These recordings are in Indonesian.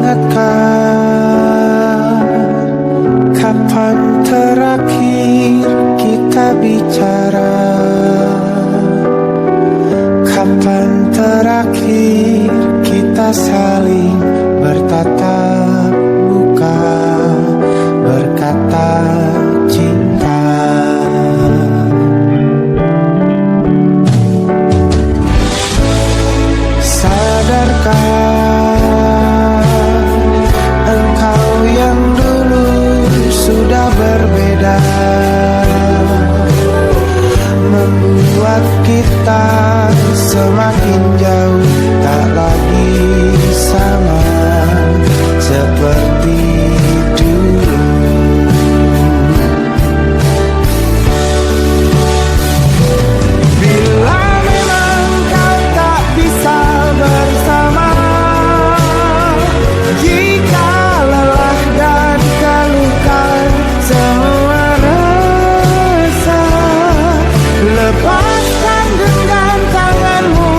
ingatkah kapan terakhir kita bicara? Kapan terakhir kita saling bertatap muka, berkata cinta? Sadarkah engkau yang dulu sudah berbeda, membuat kita semakin jauh, tak lagi sama seperti dulu. Bila memang kau tak bisa bersama, jika lelah dan keluhkan semua rasa, lepaskan genggam tanganmu,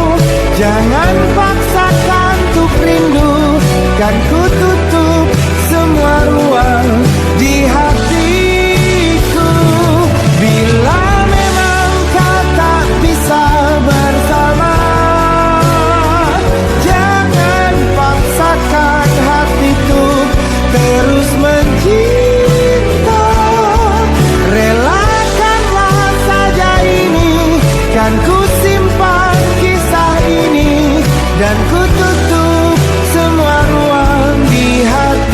jangan paksakan untuk rindu. Kan ku tutup semua ruang di hatiku. Bila memang kau tak bisa bersama, jangan paksakan hatiku terus mencinta. Relakanlah saja ini, kan ku simpan kisah ini, dan ku tutup semua ruang di hatiku.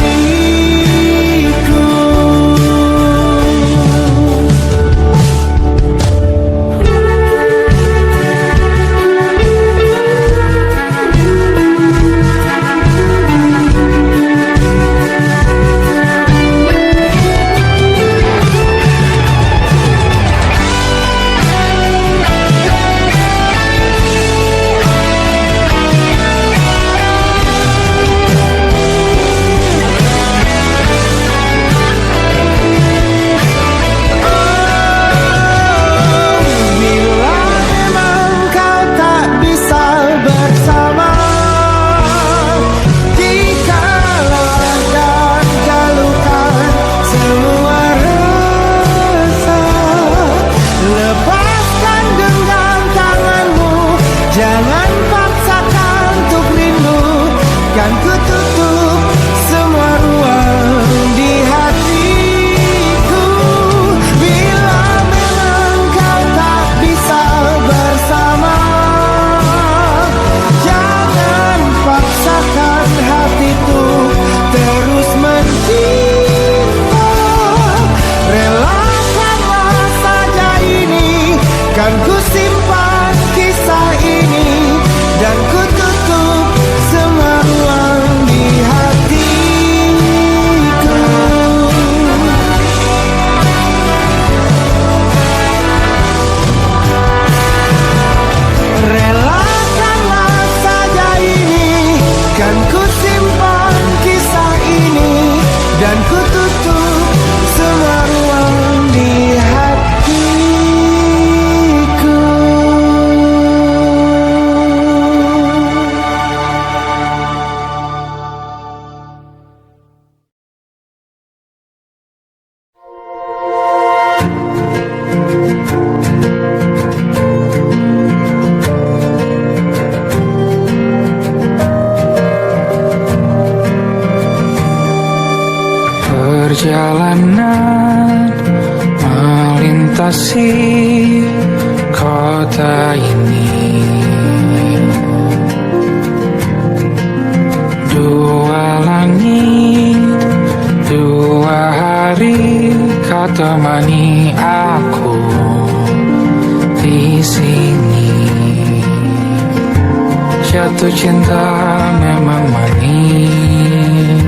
Jangan paksakan untuk rindu, kan ku tutup semua ruang di hatiku. Bila memang kau tak bisa bersama, jangan paksakan hatiku terus mencinta. Relakanlah saja ini, kan ku simpan kisah ini, dan ku tutup semua ruang di hatiku. Relakanlah saja ini, kan ku simpan kisah ini, dan ku tutup semua ruang di hatiku. Perjalanan melintasi kota ini, dua langit, dua hari kau temani aku di sini. Jatuh cinta memang manis,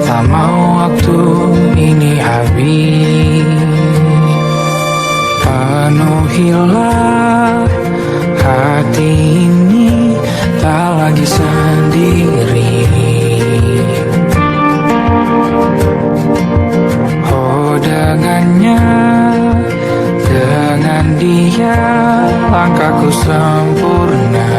tak mau waktu ini habis. Penuhilah hati ini, tak lagi sendiri. Oh dengannya, dengan dia langkahku sempurna.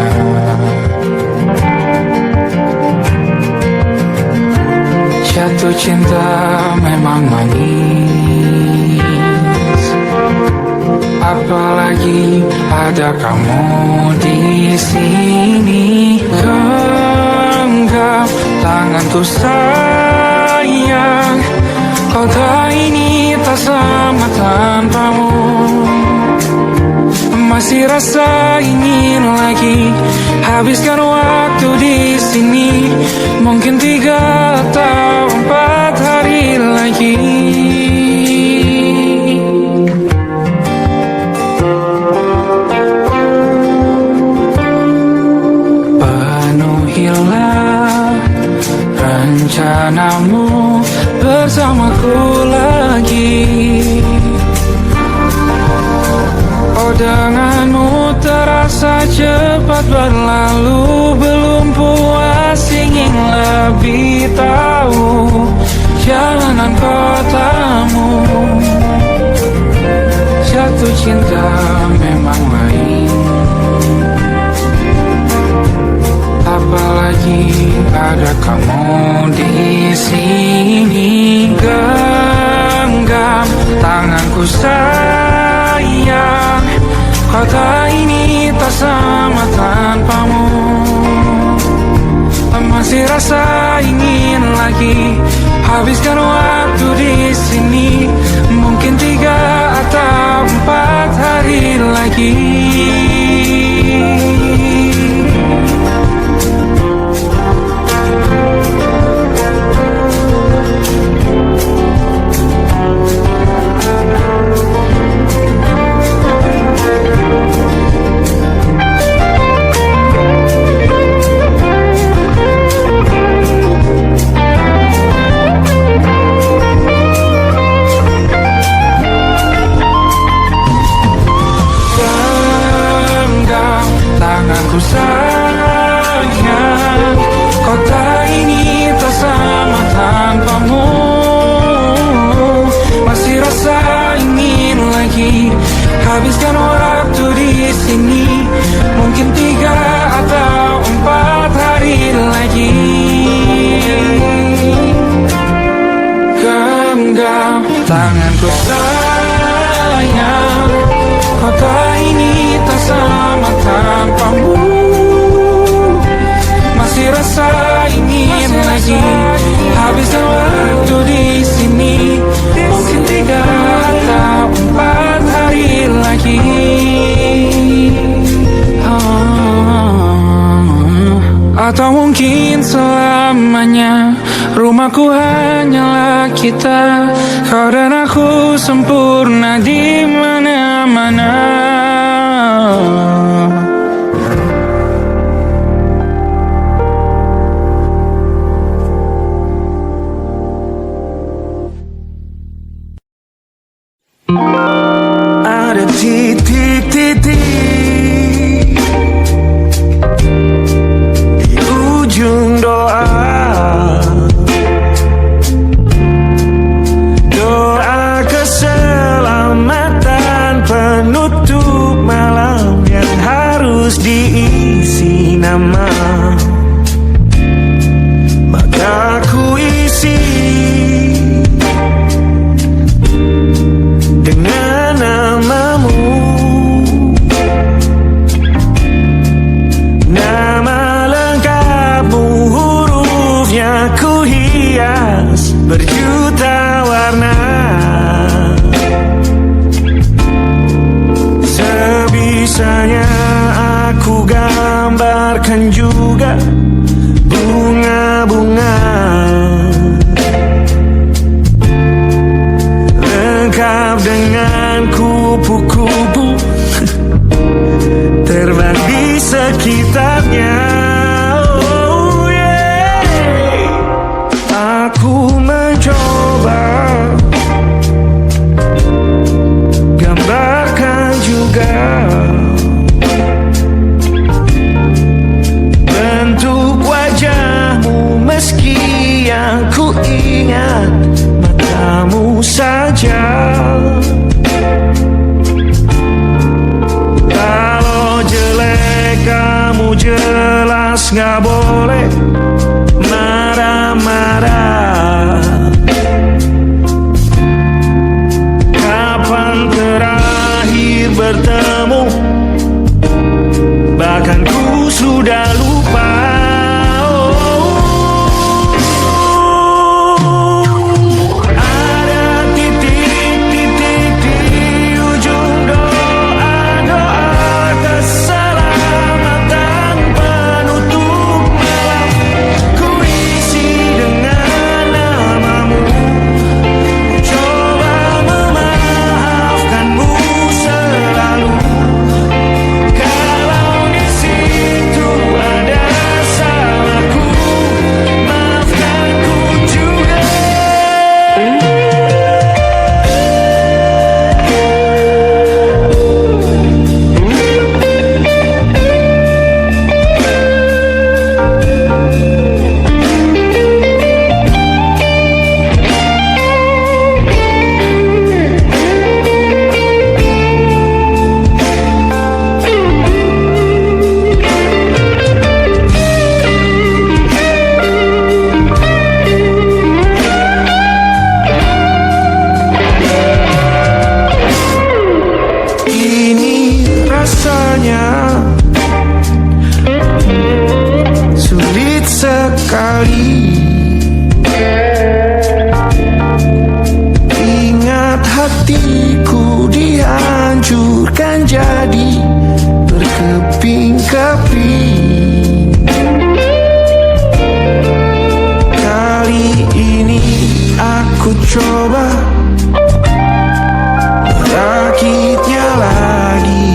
Jatuh cinta memang manis, apalagi ada kamu di sini. Genggam tanganku sayang, kau tak ini tak sama tanpamu. Masih rasa ingin lagi habiskan waktu di sini, mungkin 3 atau 4 hari lagi. Penuhilah rencanamu bersamaku lagi. Oh, denganmu terasa cepat berlalu, belum puas ingin lebih tahu jalanan kotamu. Jatuh cinta memang lain, apalagi ada kamu di sini. Genggam tanganku sayang, kota ini tak sama tanpamu. Masih rasa ingin lagi habiskan waktu di sini, mungkin 3 atau 4 hari lagi. Tanganku sayang, kota ini tak sama tanpamu. Masih rasa ingin lagi habiskan waktu di sini, mungkin 3 atau 4 hari lagi. Genggam tanganku sayang, kota ini tak sama tanpamu. Masih rasa ingin lagi habiskan waktu di sini, mungkin 3 atau 4 hari lagi. Atau mungkin selamanya rumahku hanyalah kita, kau dan aku sempurna di mana-mana. Ada titik-titik di ujung doa, doa keselamatan penutup malam yang harus diisi nama. Maka ku isi dengan namamu, nama lengkapmu, hurufnya ku hias berjuta warna. Sebisanya aku gambarkan juga bunga-bunga lengkap dengan kupu-kupu terbang di sekitarnya. Oh yeah. Aku mencoba gambarkan juga bentuk wajahmu, meski yang ku ingat matamu saja. Kalau jelek kamu jelas gak boleh marah-marah. bertemu, bahkan ku sudah lupa. Sulit sekali ingat hatiku dihancurkan jadi berkeping-keping. Kali ini aku coba merakitnya lagi.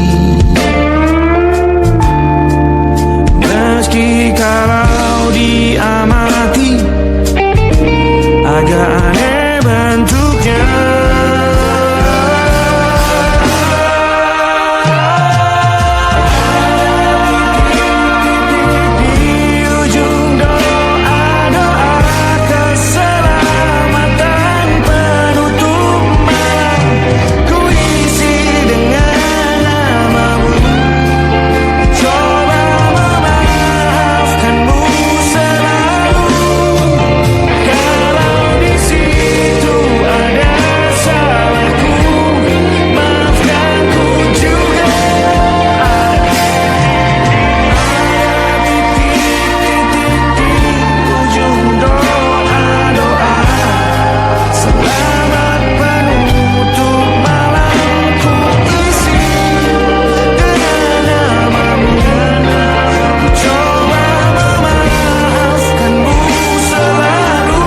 Meski kalau diamati agak aneh bentuknya. Di ujung doa-doa keselamatan penutup malam, ku isi dengan namamu. Coba memaafkanmu selalu. Kalau di situ ada salahku, maafkanku juga. Titik-titik di ujung doa-doa, selamat penutup malam, ku isi dengan namamu. Coba memaafkanmu selalu.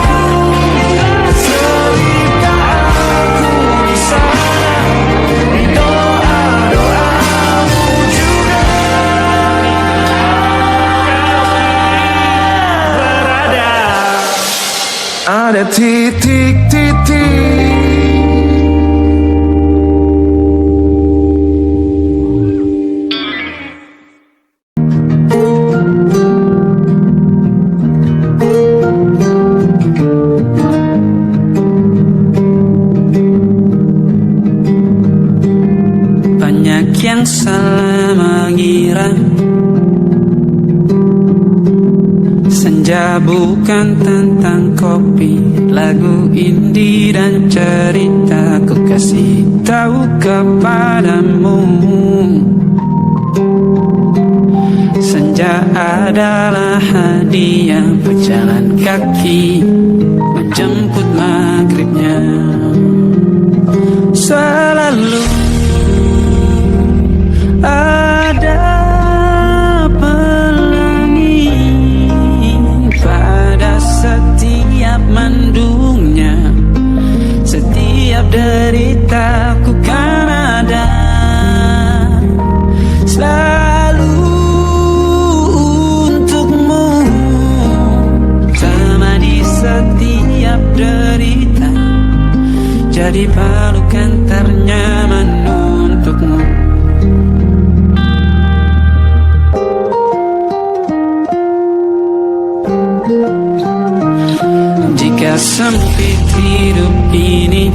Selipkan aku di sana, di doa-doamu juga. Berada ada titik-titik. Banyak yang salah mengira senja bukan tentang kopi, lagu indie dan cerita. Ku kasih tahu kepadamu, senja adalah hadiah berjalan kaki menjemput maghribnya. Selalu ada pelangi pada setiap mendungnya. Setiap deritaku kan ada selalu untukmu. Temani setiap derita, jadi pelukan ternyaman untukmu. Jika sempit hidup ini,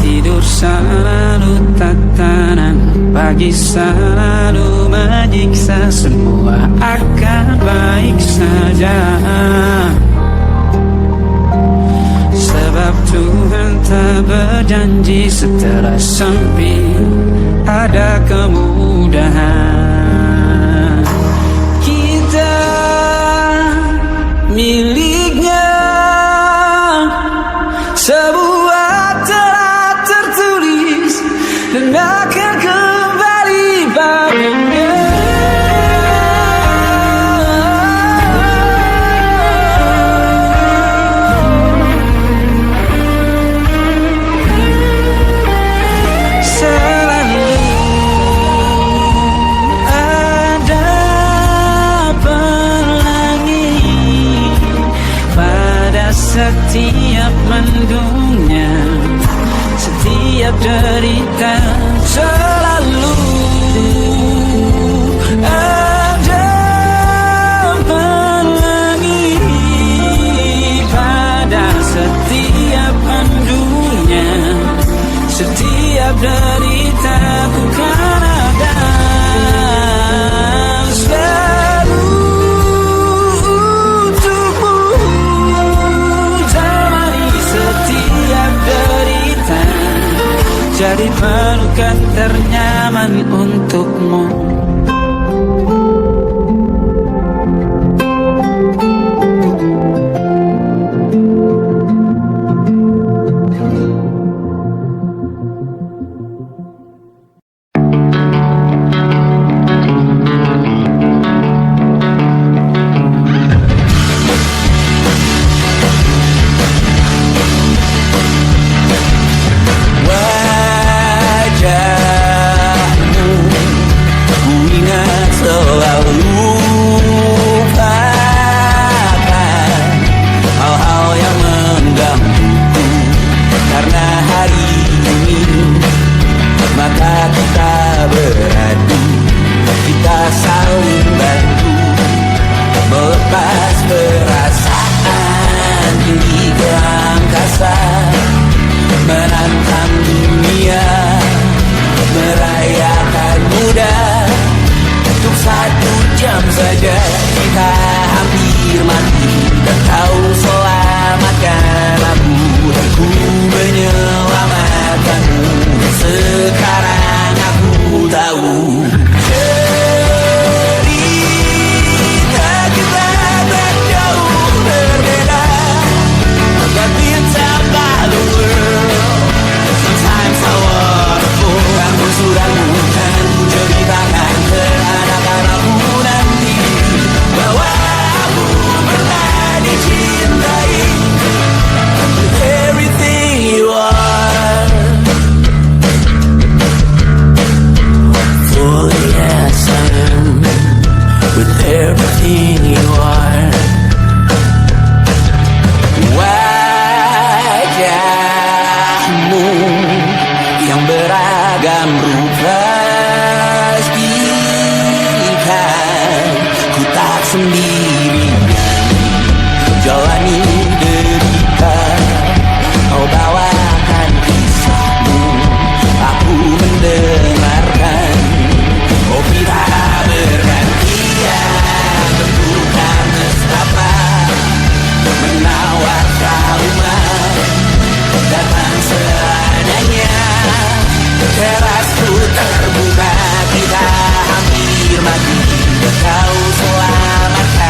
tidur selalu tatanan, pagi selalu menyiksa, semua akan baik saja. Sebab Tuhan tak berjanji setelah sempit ada kemudahan. Kita miliknya, sebuah telah tertulis dan akan kembali padanya. Setiap mendungnya, setiap derita, selalu ada pelangi. Pada setiap mendungnya, setiap derita, ku kan ada jadi pelukan ternyaman untukmu. Terbuka, kita hampir mati, kau selamatkan.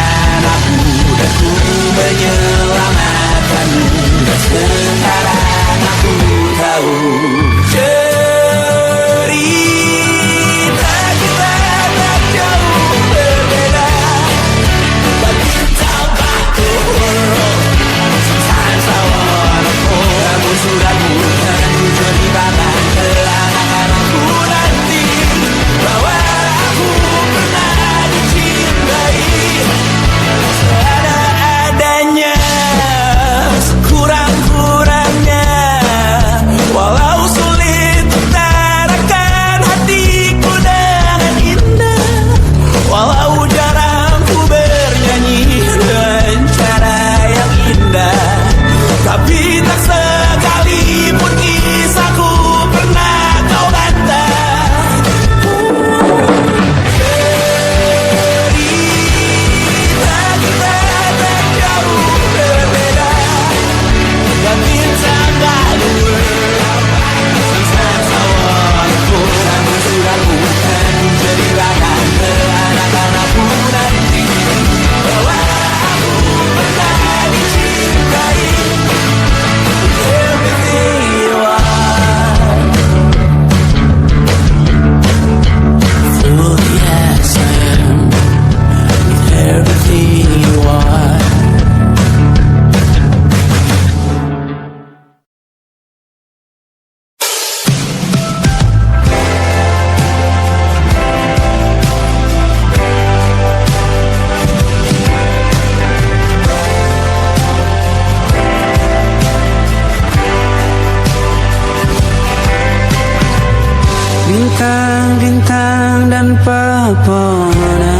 pesona.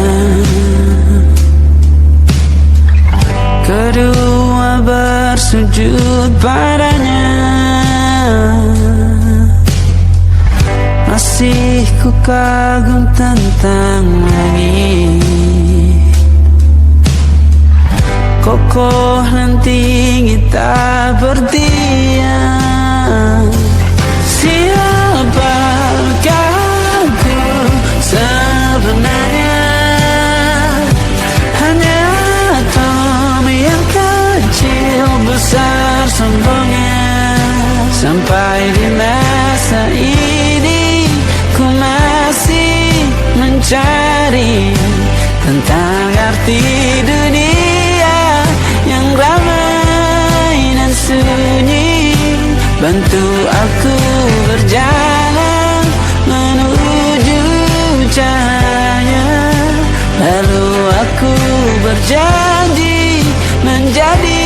Kedua bersujud padanya, masih ku kagum tentang langit, kokoh dan tinggi tak berdiam. Siapakah ku sebenarnya? Hanya atom yang kecil besar sombongnya. Sampai di masa ini ku masih mencari tentang arti dunia yang ramai dan sunyi. Bantu aku berjalan menuju cahaya, lalu aku berjanji menjadi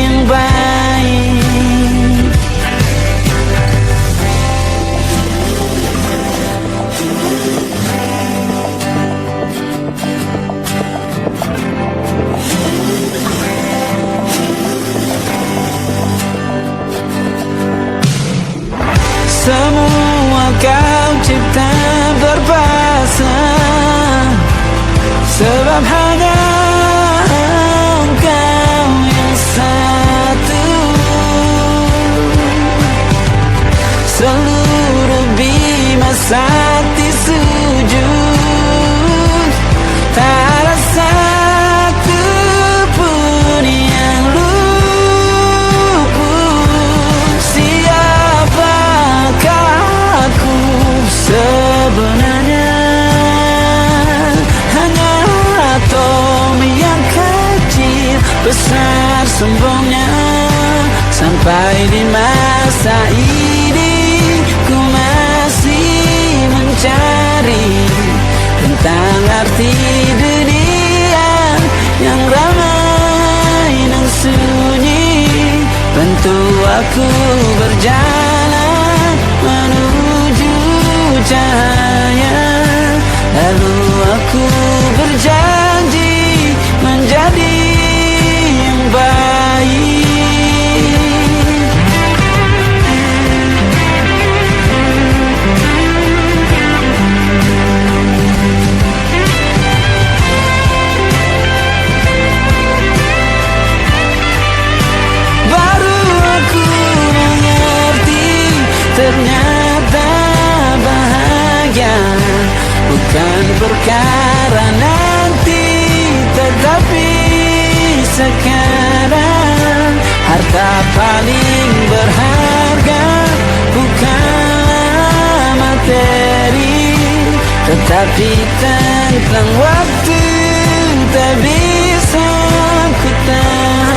yang baik. Semua kau cipta berpasang, sebab hanya engkau yang satu. Seluruh bima sakti sujud, tak ada satu pun yang luput. Siapakah aku sebenarnya? Hanya atom yang kecil besar sombongnya. Sampai di masa ini ku masih mencari tentang arti dunia yang ramai dan sunyi. Bantu aku berjalan menuju cahaya, lalu aku berjanji menjadi yang baik. Baru aku mengerti, ternyata bahagia bukan perkara nanti, tetapi sekarang. Harta paling berharga bukanlah materi, tetapi tentang waktu tak bisa ku tahan.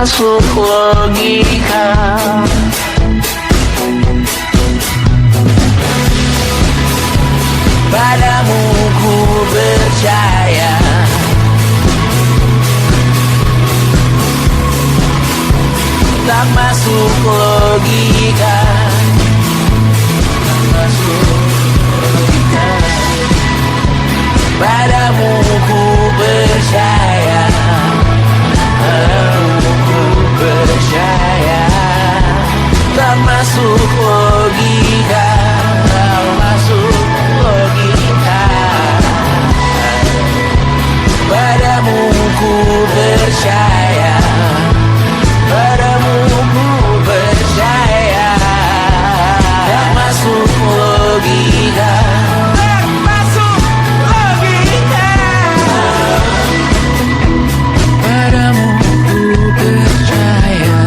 masuk logika. Padamu ku percaya, tak masuk logika, tak masuk logika. Padamu ku percaya, padamu ku percaya, tak masuk logika, tak masuk logika. Padamu ku percaya, padamu ku percaya, tak masuk logika, tak masuk logika. Padamu ku percaya,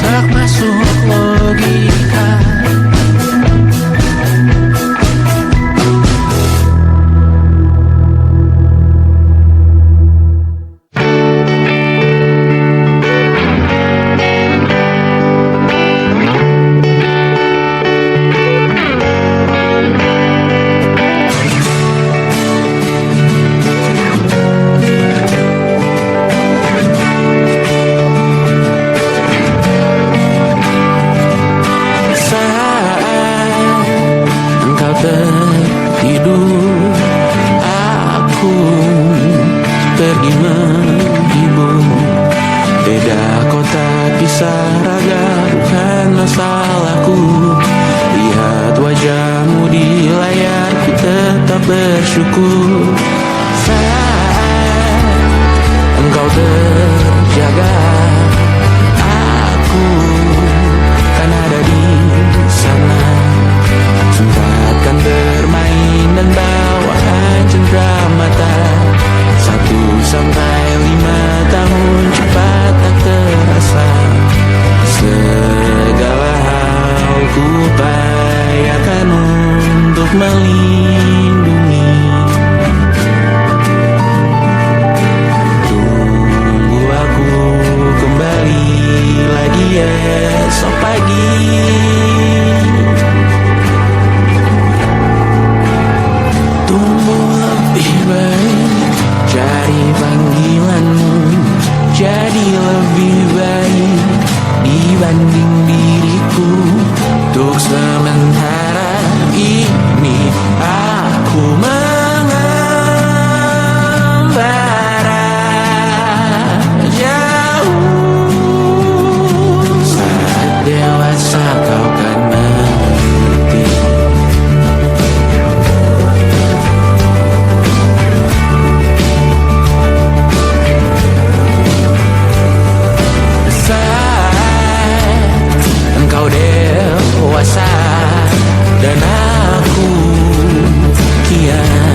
tak masuk logika. Tertidur, aku pergi menghibur. Beda kota, pisah raga, bukan masalahku. Lihat wajahmu di layar, ku tetap bersyukur. Saat engkau terjaga, aku kan ada di sana. Sempatkan bermain dan bawaan cendera mata. 1-5 tahun cepat tak terasa. Segala hal ku upayakan untuk melindungi. Tunggu aku kembali lagi esok pagi. Cari panggilanmu jadi lebih baik dibanding diriku. Untuk sementara ini aku mengembara jauh. Saat dewasa kau kan mengerti. Engkau dewasa dan aku kian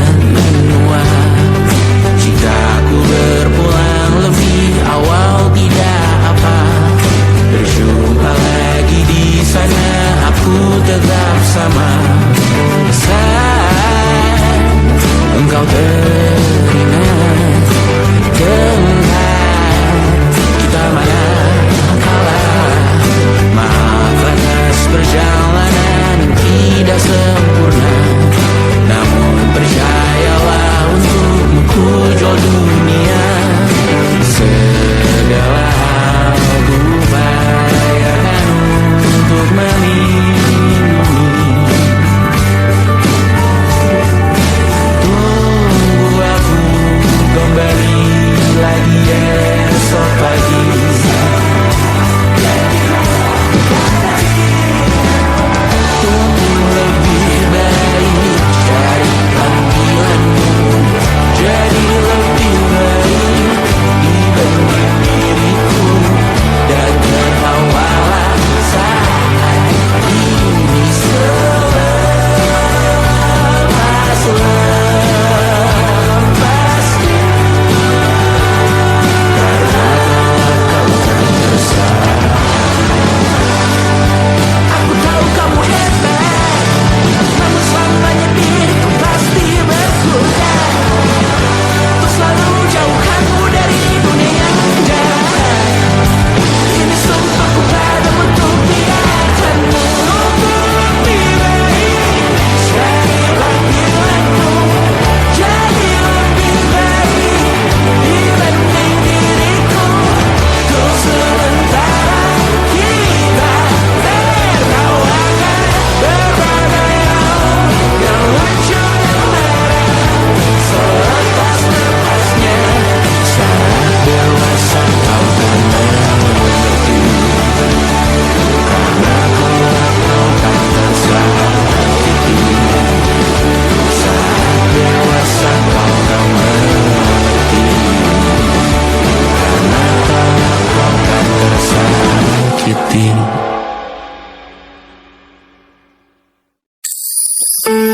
Tanpa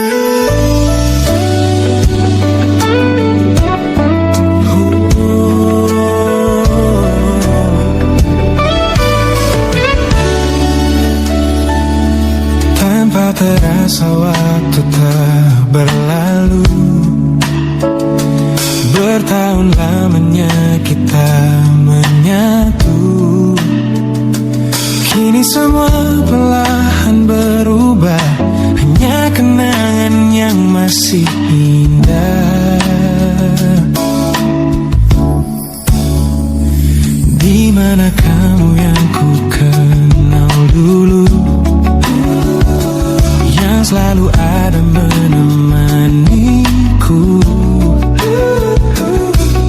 terasa waktu telah berlalu, bertahun lamanya kita menyatu. Kini semua perlahan berubah, hanya kenangan yang masih indah. Di mana kamu yang ku kenal dulu, yang selalu ada menemaniku.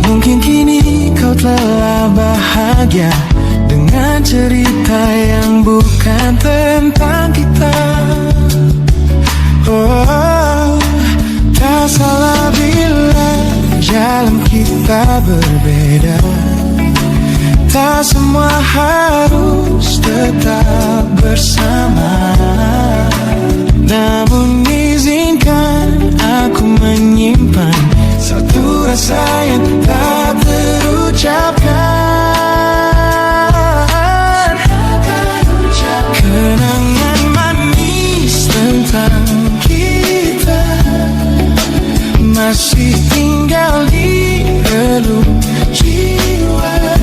Mungkin kini kau telah bahagia dengan cerita yang bukan tentang kita. Oh, tak salah bila jalan kita berbeda. Tak semua harus tetap bersama. Namun izinkan aku menyimpan satu rasa yang tak terucapkan. Kenangan manis tentang kita masih tinggal di relung jiwa.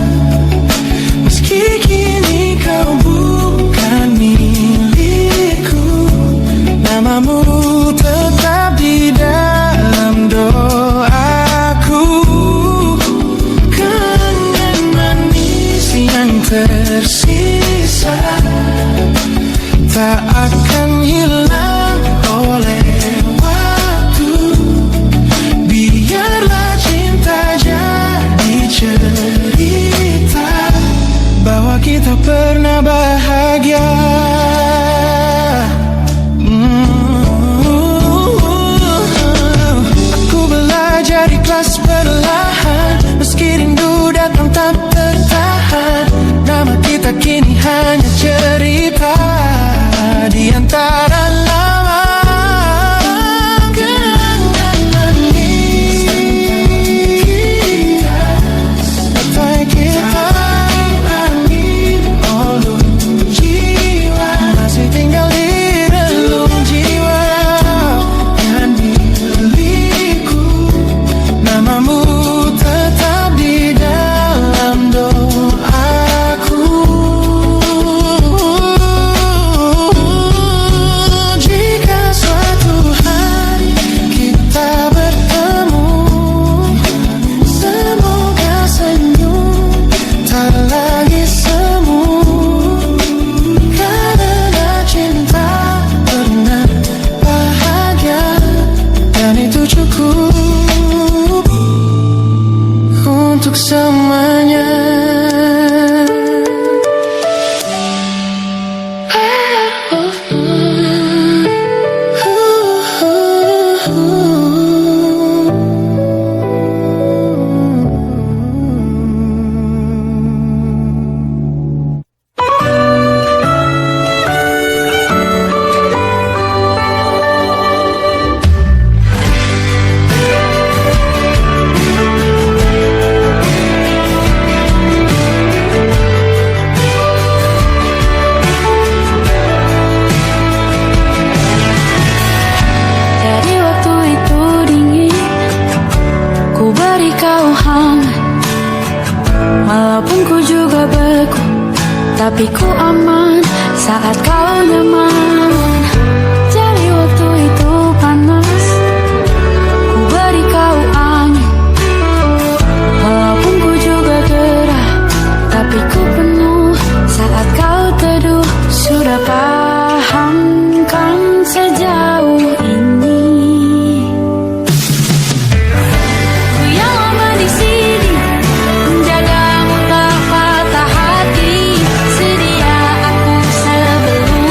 Meski kini kau bukan milikku, namamu tetap di dalam doaku. Kenangan manis yang tersisa tak akan hilang oleh waktu. Biarlah cinta jadi cerita bahwa kita pernah bahagia. Aku belajar ikhlas perlahan, meski rindu datang tak tertahan. Nama kita kini hanya cerita di antara lama kenangan manis. Sampai kita angin olung jiwa masih tinggal di relung jiwa yang milikku. Namamu tetap di dalam doaku. Jika suatu hari kita bertemu, semoga senyum tak lagi semu. Karena cinta pernah bahagia, dan itu cukup untuk semuanya. Jadi waktu itu dingin, ku beri kau hangat. Walaupun ku juga beku, tapi ku aman saat kau nyaman. Jadi waktu itu panas, ku beri kau angin. Walaupun ku juga gerah, tapi ku penuh saat kau teduh. Sudah paham kan sejauh ini. Ku yang lama di sini, menjagamu tak patah hati. Sedia aku sebelum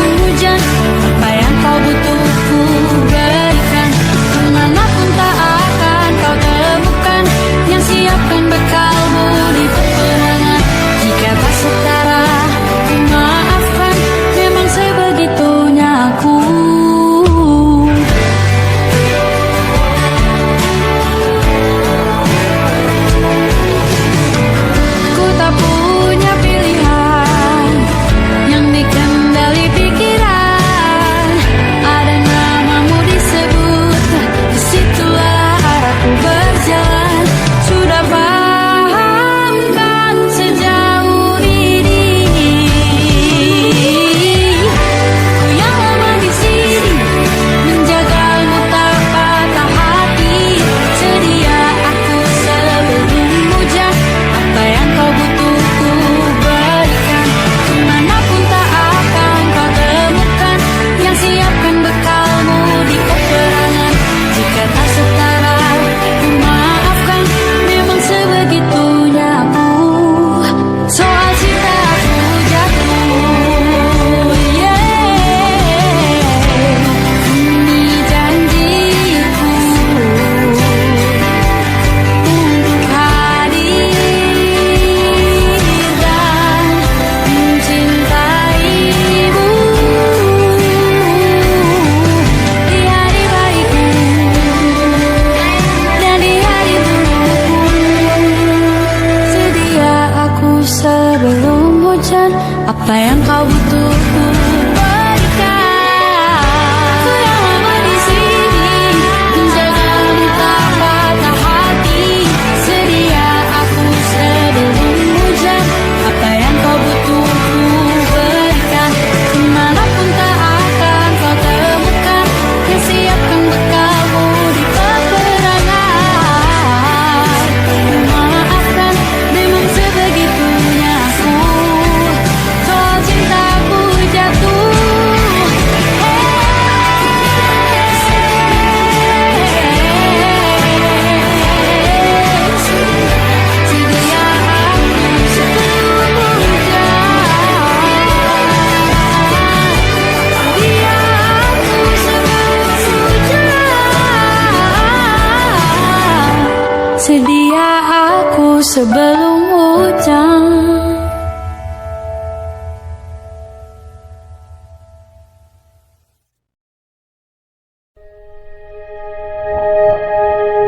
sebelum hujan.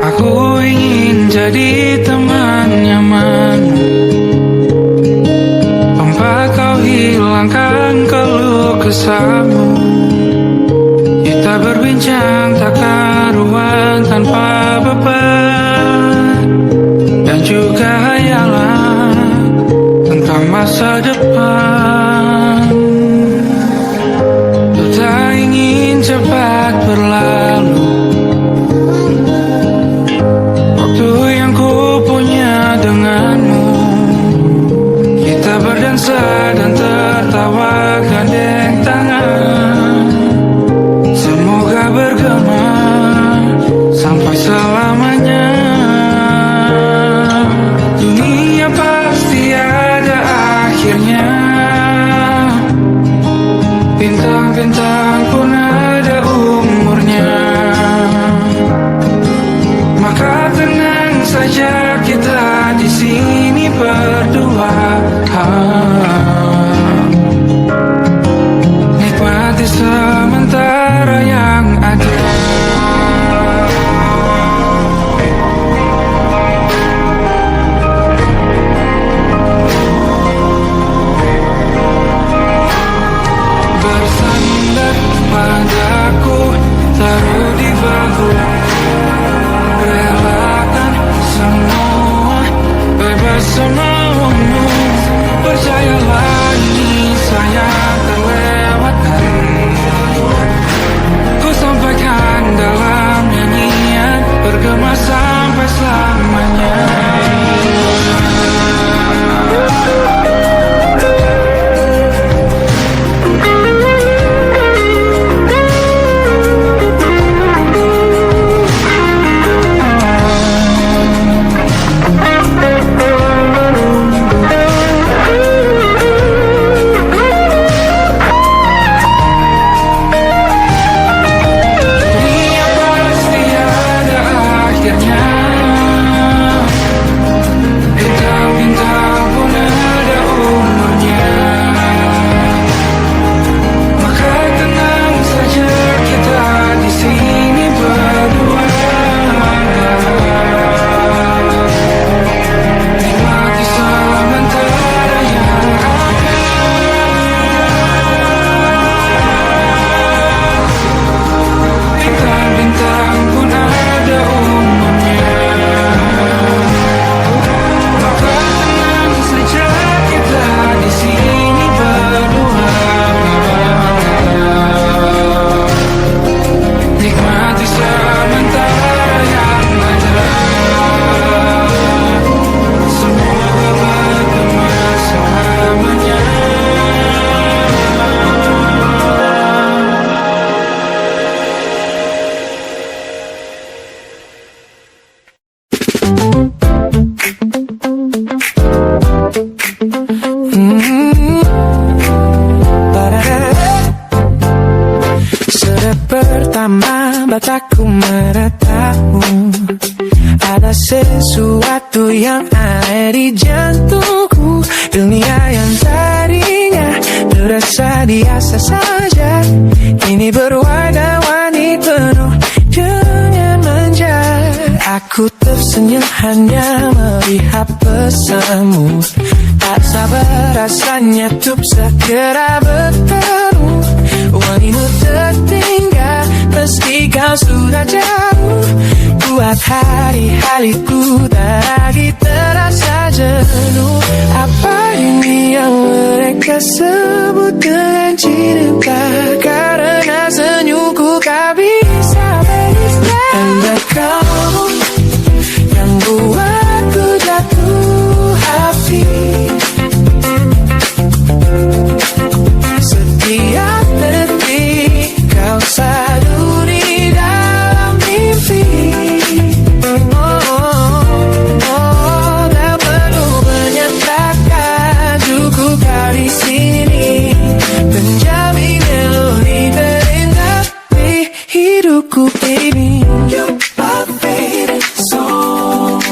Aku ingin jadi teman nyaman, tempat kau hilangkan keluh kesahmu. Kita berbincang tak karuan tanpa beban, dan juga hayalan tentang masa depan. Ku tak ingin cepat berlalu waktu yang ku punya denganmu. Kita berdansa dan tertawa gandeng tangan, semoga bergema sampai selamanya. Dunia pasti ada akhirnya, bintang-bintang pun ada umurnya. Maka tenang saja kita di sini berdua, nikmati sementara yang ada. Bersandar padaku, taruh di bahu, relakan semua, bebas semaumu. Percayalah ini saya terlewatkan, ku sampaikan dalam nyanyian, bergema sampai selamanya. Dunia pasti ada akhirnya, bintang-bintang pun ada umurnya. Maka tenang saja kita di sini berdua, nikmati sementara yang ada. Bintang-bintang pun ada umurnya. Maka tenang saja kita di sini berdua, nikmati sementara yang ada. Semoga bergema selamanya. Sudah pertama mataku meratamu, ada sesuatu yang aneh di jantungku. Dunia yang tadinya terasa biasa saja, kini berwarna-warni penuh dengan manja. Aku tersenyum hanya melihat pesanmu, tak sabar rasanya untuk segera bertemu. Wangimu tertinggal meski kau sudah jauh, buat hari-hariku tak lagi terasa jenuh. Apa ini yang mereka sebut dengan cinta? Karena senyumku tak bisa beristirahat. Hanya kau yang buatku jatuh hati. Setiap detik kau selalu di dalam mimpi. Tak perlu menyatakan, cukup kau di sini menjamin melodi terindah di hidupku, baby. You're my favorite song.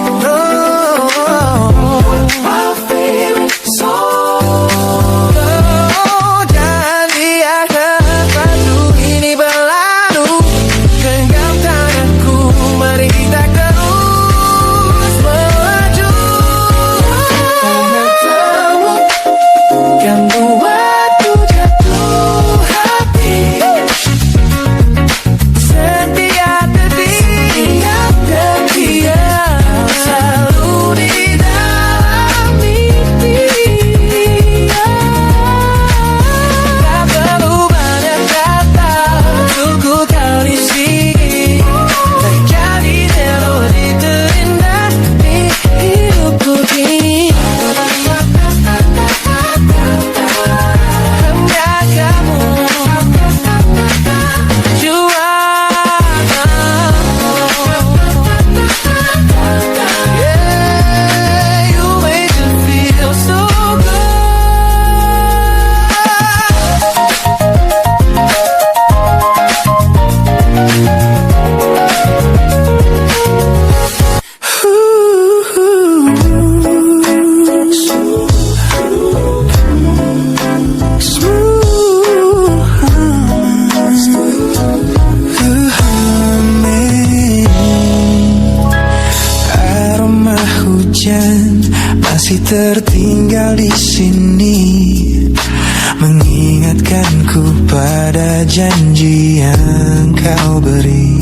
tertinggal di sini, mengingatkanku pada janji yang kau beri.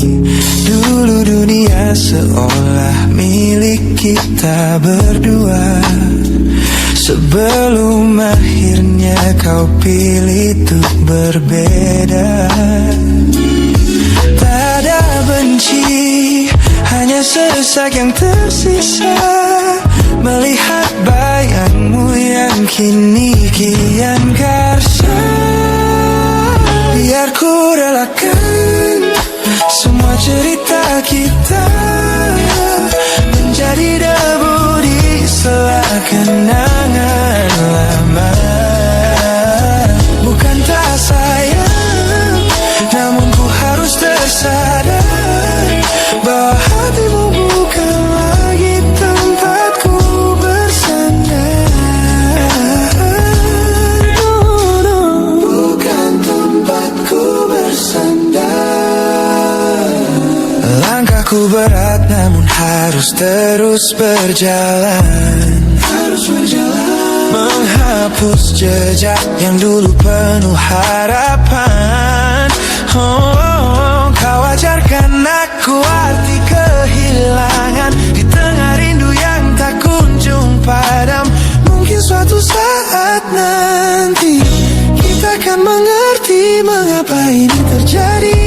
Dulu dunia seolah milik kita berdua, sebelum akhirnya kau pilih untuk berbeda. Tak ada benci, hanya sesak yang tersisa, melihat bayangmu yang kini kian karsa. Biar ku relakan semua cerita kita menjadi debu di sela kenangan lama. Bukan tak sayang, namun ku harus tersadar bahwa hatimu bukan lagi tempatku bersandar. Bukan tempatku bersandar. Langkahku berat namun harus terus berjalan, menghapus jejak yang dulu penuh harapan. Kau ajarkan aku arti kehilangan di tengah rindu yang tak kunjung padam. Mungkin suatu saat nanti kita akan mengerti mengapa ini terjadi.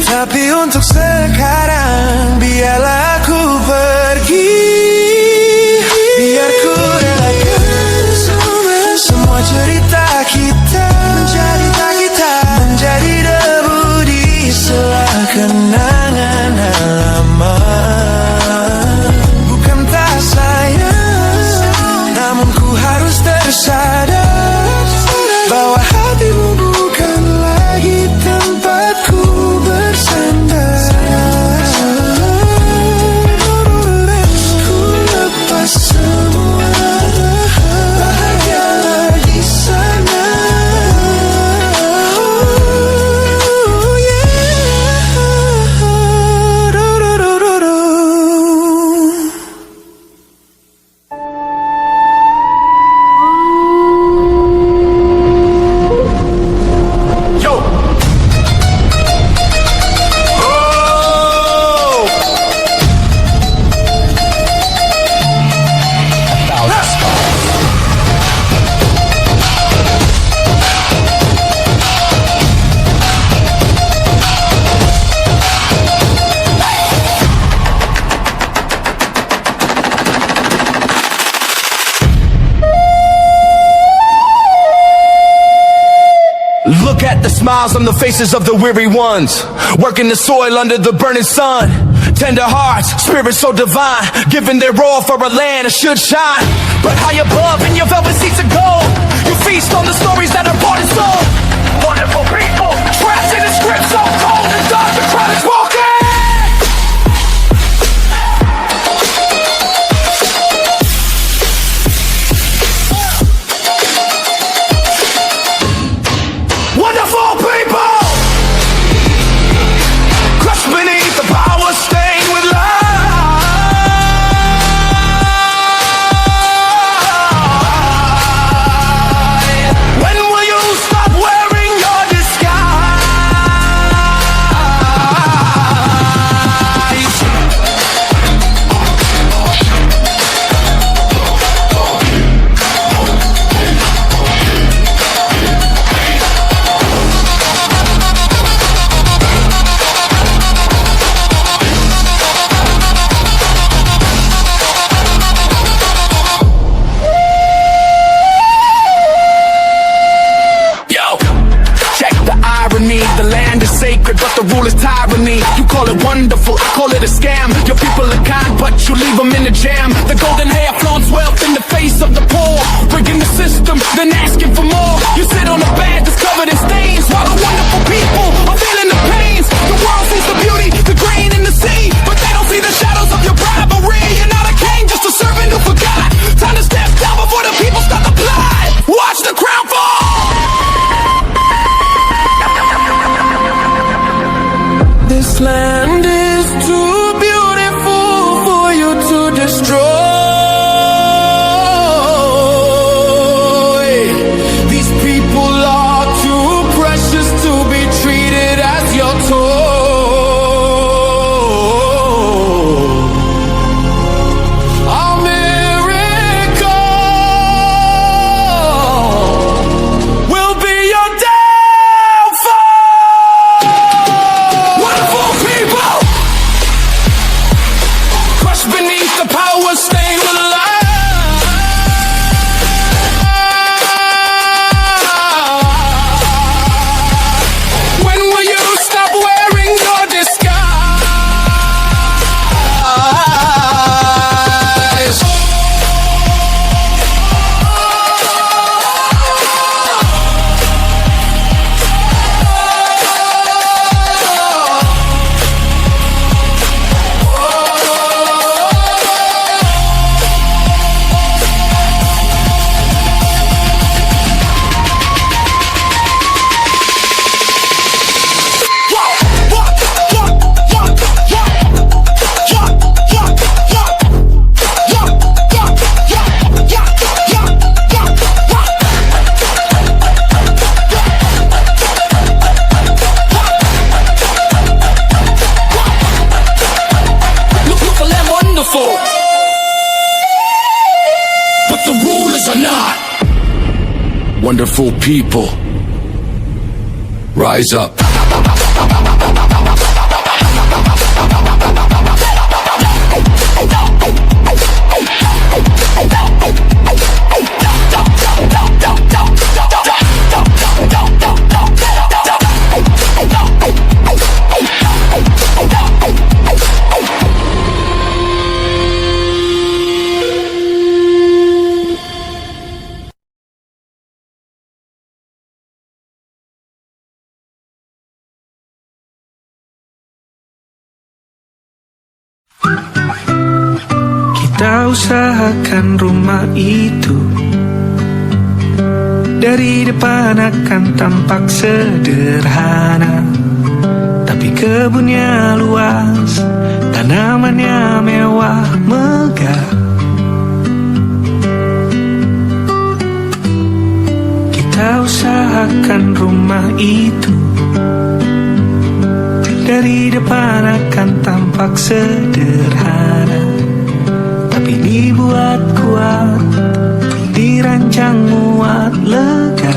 Tapi untuk sekarang biarlah aku pergi. Biar ku relakan semua cerita kita menjadi debu di sela kenangan lama. Bukan tak sayang, namun ku harus tersadar bahwa hatimu bukan lagi tempatku bersandar. Ku lepas semua, bahagialah di sana. Look at the smiles on the faces of the weary ones, working the soil under the burning sun. Tender hearts, spirits so divine, giving their all for a land that should shine. But high above in your velvet seats of gold, you feast on the stories that are bought and sold. Wonderful people, trapped in a script so cold and dark, the crowd is walking. Wonderful people, crushed beneath the power stained with light. When will you stop wearing your sacred, but the rule is tyranny. You call it wonderful, I call it a scam. Your people are kind, but you leave them in the jam. The golden hair flaunts wealth in the face of the poor, breaking the system, then asking for more. You sit on a bed that's covered in stains, while the wonderful people are feeling the pains. The world sees the beauty, the grain in the sea, but they don't see the shadows of your bribery. You're not a king, just a servant who forgot. Time to step down before the people start to plot. Watch the crown fall. This land is too beautiful for you to destroy. beautiful people, rise up. Kita usahakan rumah itu dari depan akan tampak sederhana, tapi kebunnya luas, tanamannya mewah megah. Kita usahakan rumah itu dari depan akan tampak sederhana, tapi dibuat kuat, dirancang muat lega.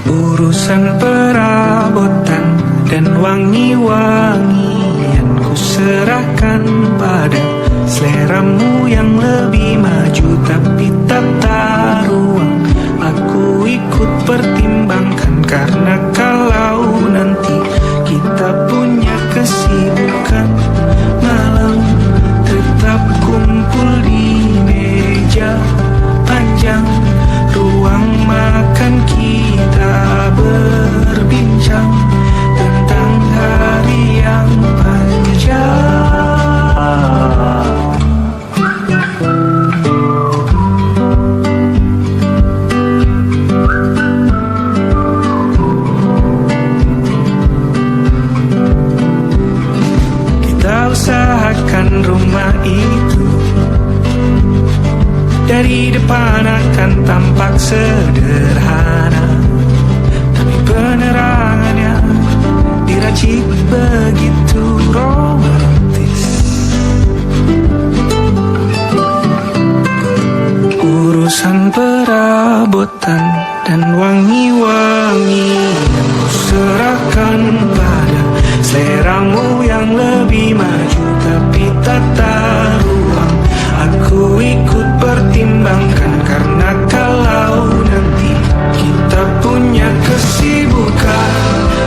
Urusan perabotan dan wangi-wangian ku serahkan pada seleramu yang lebih maju, tapi tata ruang aku ikut pertimbangkan, karena kalau nanti kita punya kesibukan malam, tetap kumpul di meja panjang ruang makan, kita berbincang tentang hari yang panjang. Usahakan rumah itu dari depan akan tampak sederhana, tapi penerangannya diracik begitu romantis. Urusan perabotan dan wangi-wangian ku serahkan pada seleramu yang lebih maju, tapi tata ruang aku ikut pertimbangkan, karena kalau nanti kita punya kesibukan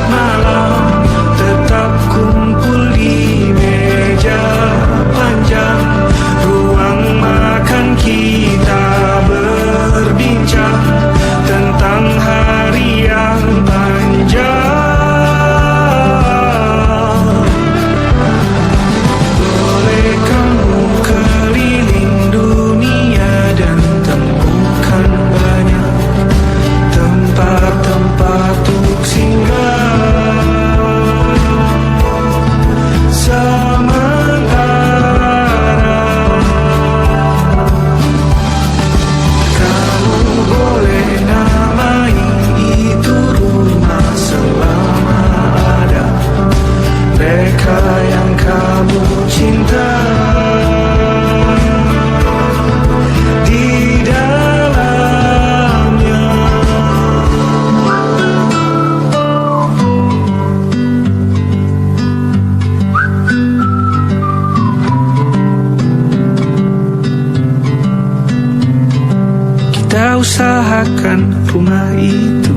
malam, tetap kumpul di meja panjang ruang makan, kita berbincang tentang hari yang panjang. Kita usahakan rumah itu